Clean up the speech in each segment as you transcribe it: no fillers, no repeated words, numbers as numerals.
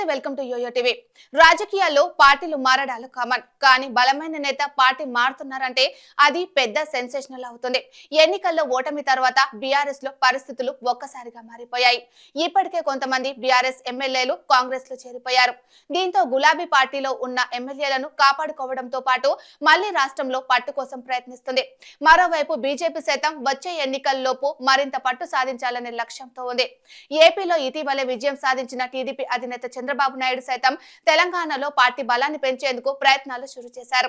నమస్తే, welcome to yo-yo TV. రాజకీయాల్లో పార్టీలు మారడాలు కామన్, కానీ బలమైన నేత పార్టీ మారుతున్నారంటే అది పెద్ద సెన్సేషనల్ అవుతుంది. ఎన్నికల్లో ఓటమి తర్వాత బీఆర్ఎస్ లో పరిస్థితులు ఒక్కసారిగా మారిపోయాయి. ఇప్పటికే కొంతమంది బీఆర్ఎస్ ఎమ్మెల్యేలు కాంగ్రెస్ లో చేరిపోయారు. దీంతో గులాబీ పార్టీలో ఉన్న ఎమ్మెల్యేలను కాపాడుకోవడంతో పాటు మళ్లీ రాష్ట్రంలో పట్టు కోసం ప్రయత్నిస్తుంది. మరోవైపు బీజేపీ సైతం వచ్చే ఎన్నికల్లోపు మరింత పట్టు సాధించాలనే లక్ష్యంతో ఉంది. ఏపీలో ఇటీవలే విజయం సాధించిన టీడీపీ అధినేత చంద్రబాబు నాయుడు సైతం తెలంగాణలో పార్టీ బలాన్ని పెంచేందుకు ప్రయత్నాలు షురూ చేశారు.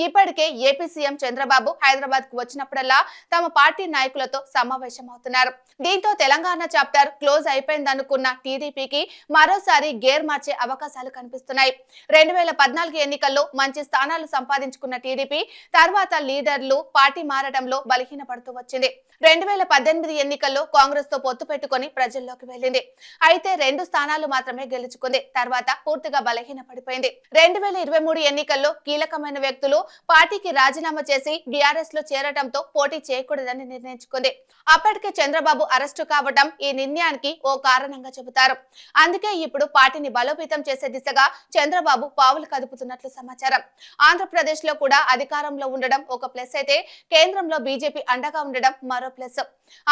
ఇప్పటికే ఏపీ సీఎం చంద్రబాబు హైదరాబాద్ కు వచ్చినప్పుడల్లా తమ పార్టీ నాయకులతో సమావేశమవుతున్నారు. దీంతో తెలంగాణ చాప్టర్ క్లోజ్ అయిపోయిందనుకున్న టీడీపీకి మరోసారి గేర్ మార్చే అవకాశాలు కనిపిస్తున్నాయి. 2014 ఎన్నికల్లో మంచి స్థానాలు సంపాదించుకున్న టీడీపీ తర్వాత లీడర్లు పార్టీ మారడంలో బలహీనపడుతూ వచ్చింది. 2018 ఎన్నికల్లో కాంగ్రెస్ తో పొత్తు పెట్టుకుని ప్రజల్లోకి వెళ్లింది. అయితే 2 స్థానాలు మాత్రమే గెలుచుకుంది. తర్వాత పూర్తిగా బలహీన పడిపోయింది. 2023 ఎన్నికల్లో కీలకమైన వ్యక్తులు పార్టీకి రాజీనామా చేసి బీఆర్ఎస్ లో చేరడంతో పోటీ చేయకూడదని నిర్ణయించుకుంది. అప్పటికే చంద్రబాబు అరెస్టు కావడం ఈ నిర్ణయానికి ఓ కారణంగా చెబుతారు. అందుకే ఇప్పుడు పార్టీని బలోపేతం చేసే దిశగా చంద్రబాబు పావులు కదుపుతున్నట్లు సమాచారం. ఆంధ్రప్రదేశ్ లో కూడా అధికారంలో ఉండడం ఒక ప్లస్ అయితే కేంద్రంలో బీజేపీ అండగా ఉండడం మరో ప్లస్.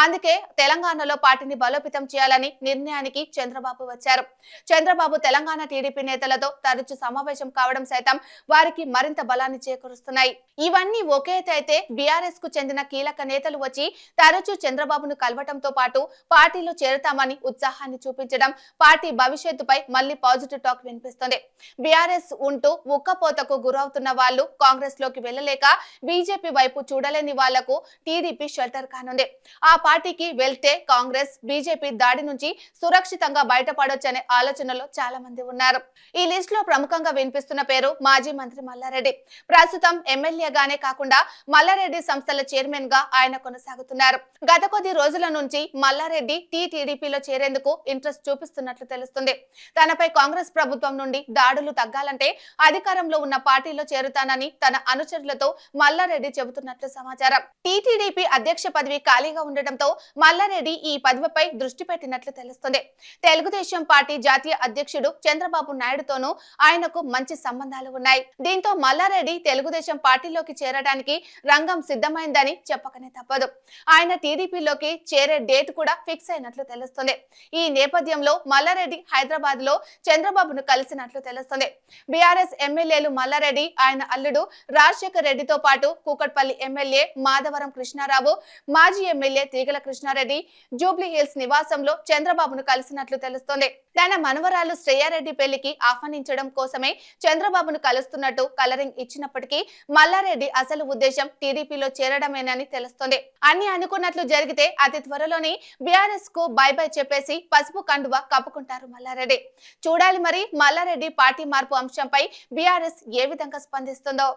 అందుకే తెలంగాణలో పార్టీని బలోపేతం చేయాలని నిర్ణయానికి చంద్రబాబు వచ్చారు. చంద్రబాబు తెలంగాణ టీడీపీ నేతలతో తరచూ సమావేశం కావడం సైతం వారికి మరింత బలాన్ని చేకూరుస్తున్నాయి. ఇవన్నీ ఒకే అయితే బీఆర్ఎస్ కు చెందిన కీలక నేతలు వచ్చి తరచూ చంద్రబాబును కలవటంతో పాటు పార్టీలో చేరుతామని ఉత్సాహాన్ని చూపించడం పార్టీ భవిష్యత్తుపై మళ్లీ పాజిటివ్ టాక్ వినిపిస్తుంది. బీఆర్ఎస్ ఉంటూ ఉక్కపోతకు గురవుతున్న వాళ్ళు కాంగ్రెస్ లోకి వెళ్లలేక బీజేపీ వైపు చూడలేని వాళ్లకు టీడీపీ షెల్టర్ కానుంది. ఆ పార్టీకి వెళ్తే కాంగ్రెస్ బీజేపీ దాడి నుంచి సురక్షితంగా బయటపడొచ్చనే ఆలోచనలో చాలా మంది ఉన్నారు. ఈ లిస్ట్ లో ప్రముఖంగా వినిపిస్తున్న పేరు మాజీ మంత్రి మల్లారెడ్డి. ప్రస్తుతం ఎమ్మెల్యేగానే కాకుండా మల్లారెడ్డి సంస్థల చైర్మన్ గా ఆయన కొనసాగుతున్నారు. గత కొద్ది రోజుల నుంచి మల్లారెడ్డి టీడీపీలో చేరేందుకు ఇంట్రెస్ట్ చూపిస్తున్నట్లు తెలుస్తుంది. తనపై కాంగ్రెస్ ప్రభుత్వం నుండి దాడులు తగ్గాలంటే అధికారంలో ఉన్న పార్టీలో చేరుతానని తన అనుచరులతో మల్లారెడ్డి చెబుతున్నట్లు సమాచారం. టీడీపీ అధ్యక్ష పదవి ఖాళీగా ఉండటంతో మల్లారెడ్డి ఈ పదవిపై దృష్టి పెట్టినట్లు తెలుస్తుంది. తెలుగుదేశం పార్టీ జాతీయ అధ్యక్షుడు చంద్రబాబు నాయుడుతోనూ ఆయనకు మంచి సంబంధాలు ఉన్నాయి. దీంతో మల్లారెడ్డి తెలుగుదేశం పార్టీలోకి చేరడానికి రంగం సిద్ధమైందని చెప్పకనే తప్పదు. ఆయన టీడీపీలోకి చేరే డేట్ కూడా ఫిక్స్ అయినట్లు తెలుస్తుంది. ఈ నేపథ్యంలో మల్లారెడ్డి హైదరాబాద్ లో చంద్రబాబును కలిసినట్లు తెలుస్తుంది. బీఆర్ఎస్ ఎమ్మెల్యేలు మల్లారెడ్డి, ఆయన అల్లుడు రాజశేఖర్ రెడ్డితో పాటు కూకట్పల్లి ఎమ్మెల్యే మాధవరం కృష్ణారావు, మాజీ ఎమ్మెల్యే తీగల కృష్ణారెడ్డి జూబ్లీ హిల్స్ నివాసంలో చంద్రబాబును కలిసినట్లు తెలుస్తోంది. తన మనవరాలు శ్రేయారెడ్డి పెళ్లికి ఆహ్వానించడం కోసమే చంద్రబాబును కలుస్తున్నట్టు కలరింగ్ ఇచ్చినప్పటికీ మల్లారెడ్డి అసలు ఉద్దేశం టీడీపీలో చేరడమేనని తెలుస్తోంది. అన్ని అనుకున్నట్లు జరిగితే అతి త్వరలోనే బీఆర్ఎస్ కు బై బై చెప్పేసి పసుపు కండువా కప్పుకుంటారు మల్లారెడ్డి. చూడాలి మరి మల్లారెడ్డి పార్టీ మార్పు అంశంపై బీఆర్ఎస్ ఏ విధంగా స్పందిస్తుందో.